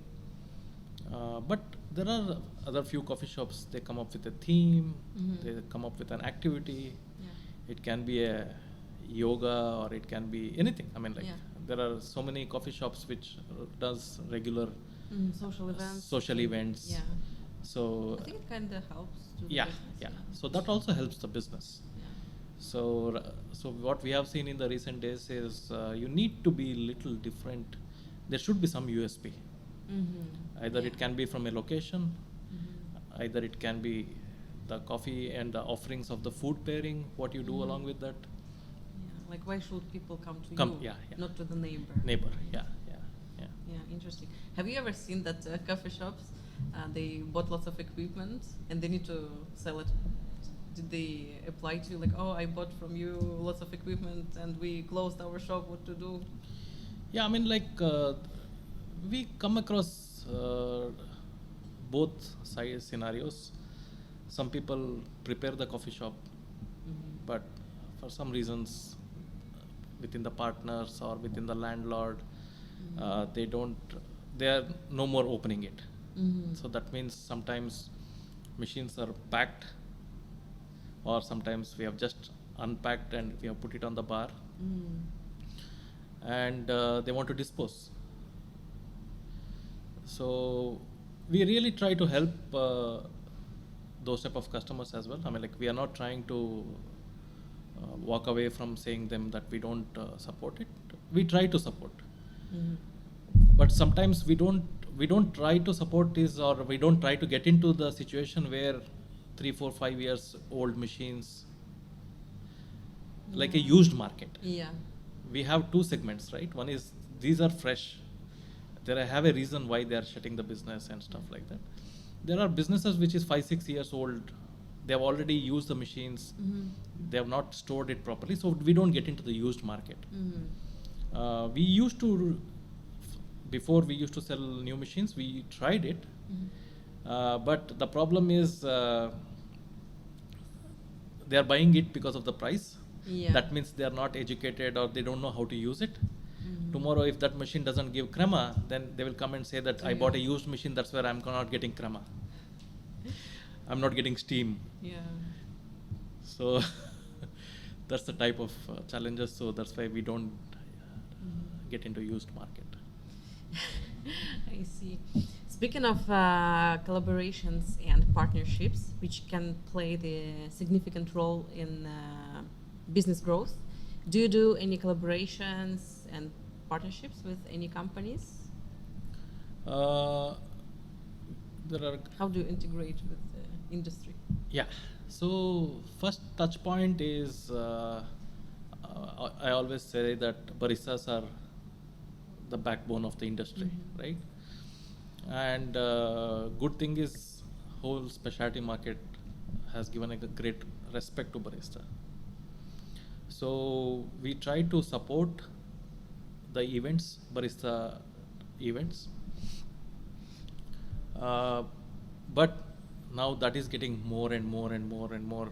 Speaker 2: But there are other few coffee shops, they come up with a theme, they come up with an activity. It can be a yoga or it can be anything. I mean, like there are so many coffee shops which does regular social events. So
Speaker 3: I think it kind of helps to the business,
Speaker 2: so that also helps the business. So what we have seen in the recent days is you need to be little different. There should be some USP. Either it can be from a location, either it can be the coffee and the offerings of the food pairing, what you do along with that.
Speaker 3: Like why should people come to you, not to the neighbor?
Speaker 2: Yeah,
Speaker 3: interesting. Have you ever seen that coffee shops, they bought lots of equipment and they need to sell it? Did they apply to you like, oh, I bought from you lots of equipment and we closed our shop, what to do?
Speaker 2: Yeah, I mean, like we come across both side scenarios. Some people prepare the coffee shop, but for some reasons within the partners or within the landlord, they are no more opening it. So that means sometimes machines are packed, or sometimes we have just unpacked and we have put it on the bar, and they want to dispose. So we really try to help those type of customers as well. I mean, like we are not trying to walk away from saying them that we don't support it. We try to support, but sometimes we don't try to support this, or we don't try to get into the situation where 3, 4, 5 years old machines, like a used market. We have two segments, right? One is these are fresh. There have a reason why they are shutting the business and stuff like that. There are businesses which is 5, 6 years old. They have already used the machines. They have not stored it properly. So we don't get into the used market. We used to, before we used to sell new machines, we tried it. But the problem is they are buying it because of the price. That means they are not educated or they don't know how to use it. Tomorrow, if that machine doesn't give crema, then they will come and say that I bought a used machine, that's where I'm not getting crema. I'm not getting steam. So that's the type of challenges. So that's why we don't get into used market.
Speaker 3: I see. Speaking of collaborations and partnerships, which can play the significant role in business growth, do you do any collaborations and partnerships with any companies?
Speaker 2: There are.
Speaker 3: How do you integrate with the industry?
Speaker 2: Yeah. So first touch point is I always say that baristas are the backbone of the industry, right? And good thing is whole specialty market has given a great respect to barista. So we try to support the events, barista events. But now that is getting more and more and more and more.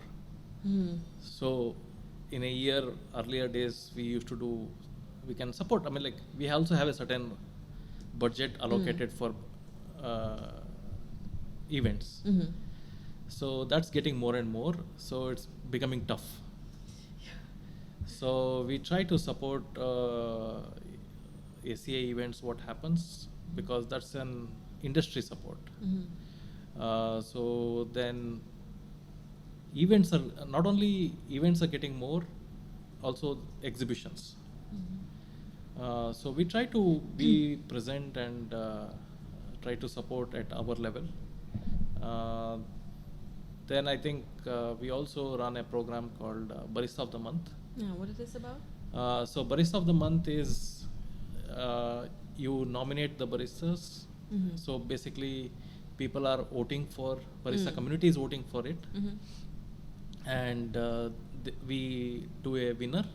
Speaker 2: So in a year, earlier days, we used to do, we can support, I mean, like we also have a certain budget allocated for events. So that's getting more and more. So it's becoming tough. So we try to support ACA events, what happens, because that's an industry support. So then events are, not only events are getting more, also exhibitions. So we try to be present and try to support at our level. Then I think we also run a program called Barista of the Month.
Speaker 3: Yeah, what is this about?
Speaker 2: So Barista of the Month is you nominate the baristas. So basically, people are voting for barista community is voting for it, and we do a winner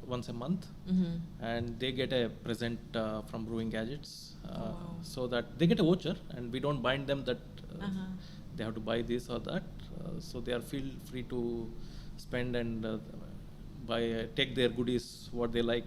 Speaker 2: once a month, and they get a present from Brewing Gadgets,
Speaker 3: Wow.
Speaker 2: so that they get a voucher, and we don't bind them that they have to buy this or that. So they are feel free to spend and take their goodies what they like.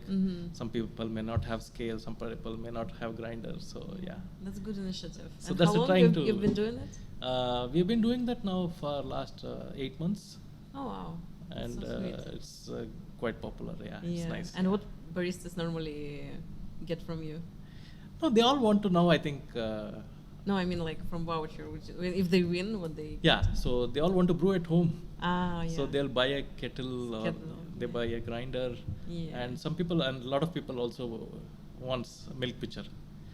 Speaker 2: Some people may not have scale, some people may not have grinders. So yeah,
Speaker 3: That's a good initiative.
Speaker 2: So
Speaker 3: And
Speaker 2: that's
Speaker 3: how
Speaker 2: the
Speaker 3: long
Speaker 2: trying
Speaker 3: you've
Speaker 2: to-
Speaker 3: been doing it?
Speaker 2: we've been doing that now for last 8 months,
Speaker 3: Oh wow. That's
Speaker 2: and
Speaker 3: so sweet.
Speaker 2: it's quite popular. Yeah, it's nice.
Speaker 3: And what baristas normally get from you?
Speaker 2: No, they all want to know. I think.
Speaker 3: No, I mean like from voucher. If they win, what they
Speaker 2: Yeah, so they all want to brew at home.
Speaker 3: Ah, yeah.
Speaker 2: So they'll buy a kettle or
Speaker 3: Kettle,
Speaker 2: they buy a grinder.
Speaker 3: Yeah.
Speaker 2: And some people, and a lot of people also wants a milk pitcher.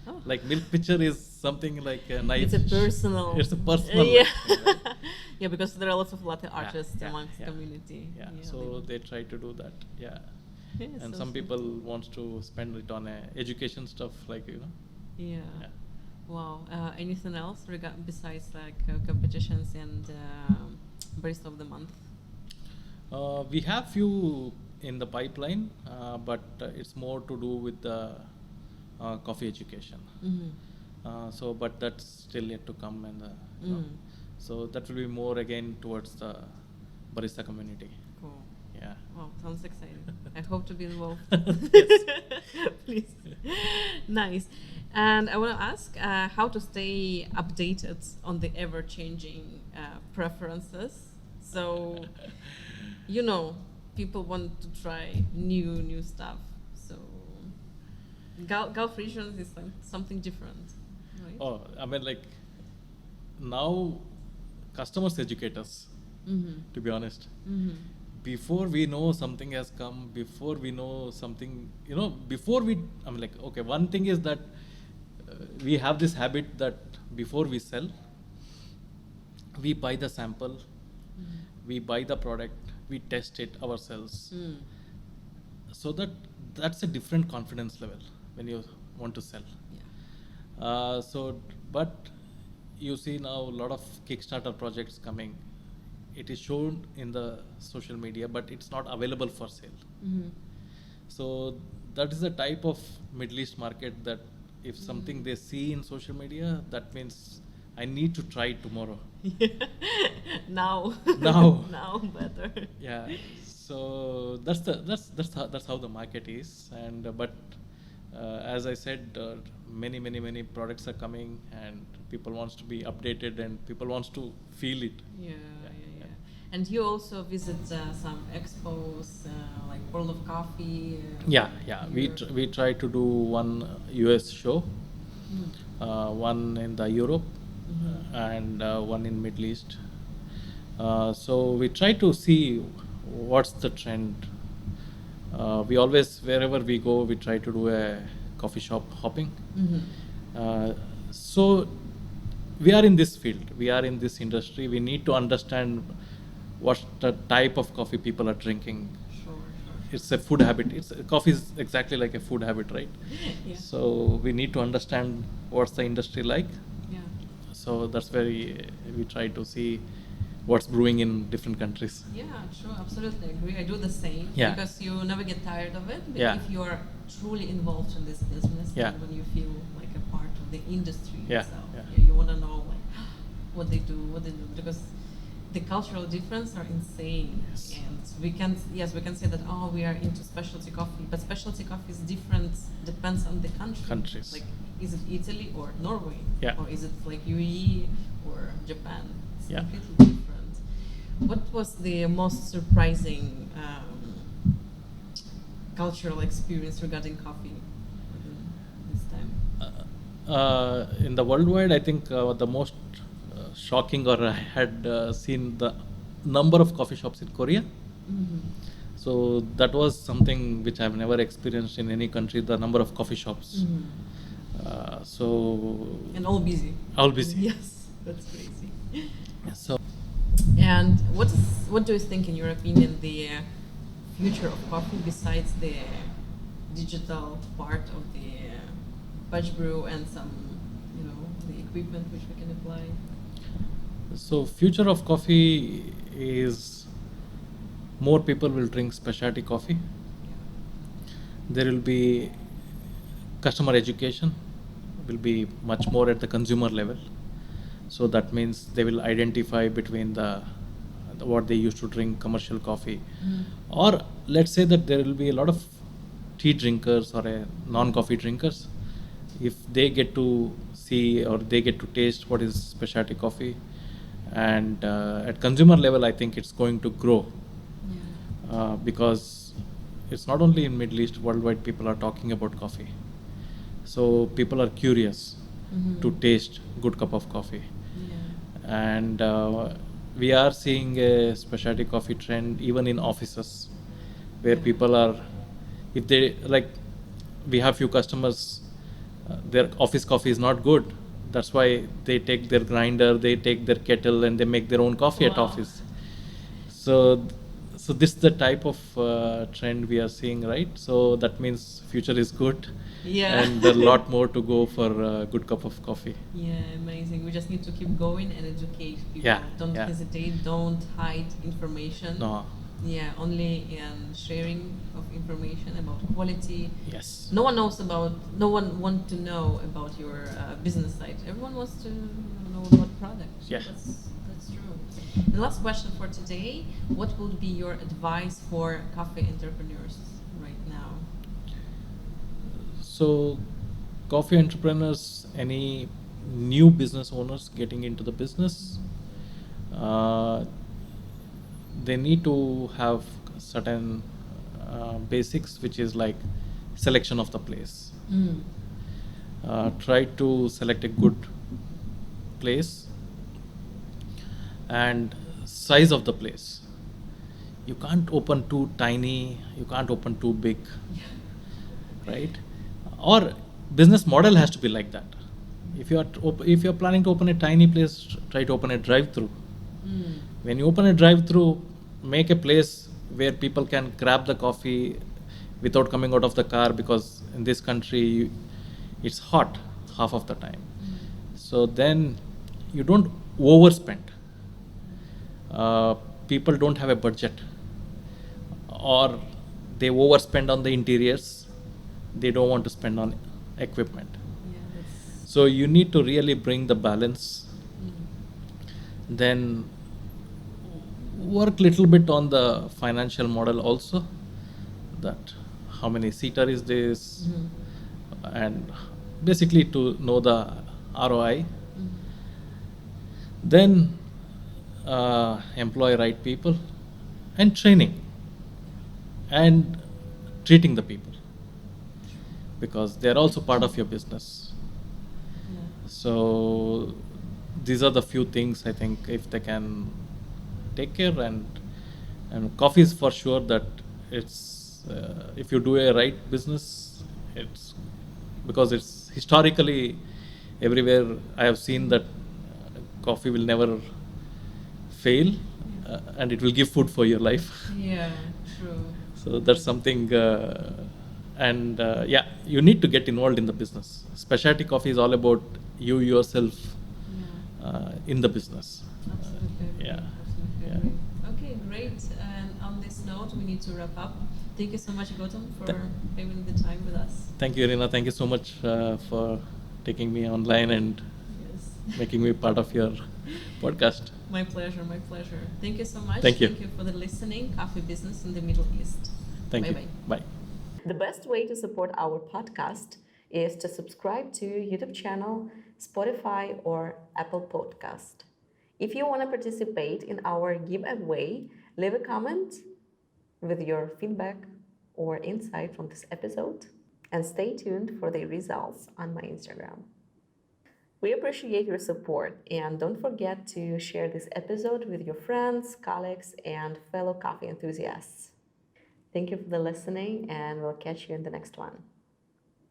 Speaker 3: Oh.
Speaker 2: Like milk pitcher is something like a nice.
Speaker 3: It's a personal.
Speaker 2: It's a personal.
Speaker 3: Yeah.
Speaker 2: thing, right?
Speaker 3: Yeah, because there are lots of latte
Speaker 2: Yeah,
Speaker 3: artists
Speaker 2: yeah,
Speaker 3: amongst
Speaker 2: yeah.
Speaker 3: community.
Speaker 2: Yeah,
Speaker 3: they
Speaker 2: so
Speaker 3: want-
Speaker 2: they try to do that. Yeah.
Speaker 3: Yeah,
Speaker 2: And
Speaker 3: so
Speaker 2: some
Speaker 3: sweet.
Speaker 2: people wants to spend it on education stuff, like
Speaker 3: Yeah.
Speaker 2: Yeah.
Speaker 3: Wow. Anything else besides like competitions and barista of the month?
Speaker 2: We have few in the pipeline, but it's more to do with the coffee education. So, but that's still yet to come, and so that will be more again towards the barista community.
Speaker 3: Cool.
Speaker 2: Yeah.
Speaker 3: Wow, sounds exciting. I hope to be involved.
Speaker 2: Yes.
Speaker 3: Please. Nice. And I want to ask how to stay updated on the ever-changing preferences. So, people want to try new stuff. So, Gulf regions is like something different, right?
Speaker 2: Oh, I mean, like now, customers educate us. To be honest. Before we know something has come, before we know something, before I mean, like, okay, one thing is that we have this habit that before we sell, we buy the sample, we buy the product, we test it ourselves. So that's a different confidence level when you want to sell.
Speaker 3: Yeah.
Speaker 2: But you see now a lot of Kickstarter projects coming. It is shown in the social media, but it's not available for sale. So that is the type of Middle East market that if something they see in social media, that means I need to try it tomorrow.
Speaker 3: Now.
Speaker 2: Now.
Speaker 3: Now better.
Speaker 2: Yeah. So that's how the market is, and but as I said, many products are coming, and people wants to be updated, and people wants to feel it.
Speaker 3: Yeah. And you also visit some expos like World of Coffee.
Speaker 2: Yeah. We try to do one US show, one in the Europe, and one in Middle East. So we try to see what's the trend. We always, wherever we go, we try to do a coffee shop hopping. So we are in this field, we are in this industry. We need to understand what the type of coffee people are drinking.
Speaker 3: Sure.
Speaker 2: It's a food habit. Coffee is exactly like a food habit, right?
Speaker 3: Yeah.
Speaker 2: So we need to understand what's the industry like.
Speaker 3: Yeah.
Speaker 2: So that's where we try to see what's brewing in different countries.
Speaker 3: Yeah, sure, absolutely agree. I do the same
Speaker 2: Yeah.
Speaker 3: because you never get tired of it. But
Speaker 2: Yeah.
Speaker 3: if you are truly involved in this business,
Speaker 2: Yeah.
Speaker 3: and when you feel like a part of the industry
Speaker 2: Yeah,
Speaker 3: itself,
Speaker 2: yeah.
Speaker 3: you want to know like what they do, because the cultural difference are insane.
Speaker 2: Yes.
Speaker 3: And we can say that we are into specialty coffee, but specialty coffee is different, depends on the country.
Speaker 2: Countries.
Speaker 3: Like, is it Italy or Norway?
Speaker 2: Yeah.
Speaker 3: Or is it like UAE or Japan? It's
Speaker 2: Yeah.
Speaker 3: completely different. What was the most surprising cultural experience regarding coffee this time?
Speaker 2: In the worldwide, I think the most shocking, or I had seen the number of coffee shops in Korea. So that was something which I've never experienced in any country, the number of coffee shops.
Speaker 3: And all busy.
Speaker 2: All busy.
Speaker 3: Yes, that's crazy.
Speaker 2: So
Speaker 3: And what do you think, in your opinion, the future of coffee besides the digital part of the batch brew and some, the equipment which we can apply?
Speaker 2: So future of coffee is more people will drink specialty coffee. There will be customer education will be much more at the consumer level. So that means they will identify between the what they used to drink, commercial coffee, or let's say that there will be a lot of tea drinkers or non-coffee drinkers. If they get to see or they get to taste what is specialty coffee, and at consumer level, I think it's going to grow because it's not only in Middle East, worldwide people are talking about coffee. So people are curious to taste good cup of coffee. And we are seeing a specialty coffee trend even in offices where people are, if they like, we have few customers, their office coffee is not good. That's why they take their grinder, they take their kettle, and they make their own coffee at office. So this is the type of trend we are seeing, right? So that means future is good. And a lot more to go for a good cup of coffee.
Speaker 3: Yeah, amazing. We just need to keep going and educate people. Don't hesitate, don't hide information.
Speaker 2: No.
Speaker 3: Yeah, only in sharing of information about quality.
Speaker 2: Yes.
Speaker 3: No one wants to know about your business side. Everyone wants to know about products.
Speaker 2: Yeah.
Speaker 3: That's true. The last question for today: what would be your advice for coffee entrepreneurs right now?
Speaker 2: So, coffee entrepreneurs, any new business owners getting into the business, they need to have certain basics, which is like selection of the place. Try to select a good place and size of the place. You can't open too tiny, you can't open too big, right? Or business model has to be like that. If you are planning to open a tiny place, try to open a drive-through. When you open a drive-through, make a place where people can grab the coffee without coming out of the car, because in this country it's hot half of the time. So then you don't overspend. People don't have a budget, or they overspend on the interiors. They don't want to spend on equipment. So you need to really bring the balance. Then work little bit on the financial model also, that how many seater is this, and basically to know the ROI. Then employ right people, and training and treating the people, because they're also part of your business. So these are the few things I think, if they can take care, and coffee is for sure that it's if you do a right business, it's because it's historically everywhere I have seen that coffee will never fail, and it will give food for your life.
Speaker 3: Yeah, true.
Speaker 2: So that's something, you need to get involved in the business. Specialty coffee is all about you yourself in the business.
Speaker 3: Absolutely. Absolutely. Okay, great. And on this note, we need to wrap up. Thank you so much, Gautam, for having the time with us.
Speaker 2: Thank you, Irina. Thank you so much for taking me online and making me part of your podcast.
Speaker 3: My pleasure, my pleasure. Thank you so much.
Speaker 2: Thank you.
Speaker 3: Thank you for the listening. Coffee business in the Middle East.
Speaker 2: Thank you.
Speaker 3: Bye-bye.
Speaker 2: Bye.
Speaker 1: The best way to support our podcast is to subscribe to YouTube channel, Spotify, or Apple Podcast. If you want to participate in our giveaway, leave a comment with your feedback or insight from this episode, and stay tuned for the results on my Instagram. We appreciate your support, and don't forget to share this episode with your friends, colleagues, and fellow coffee enthusiasts. Thank you for the listening, and we'll catch you in the next one.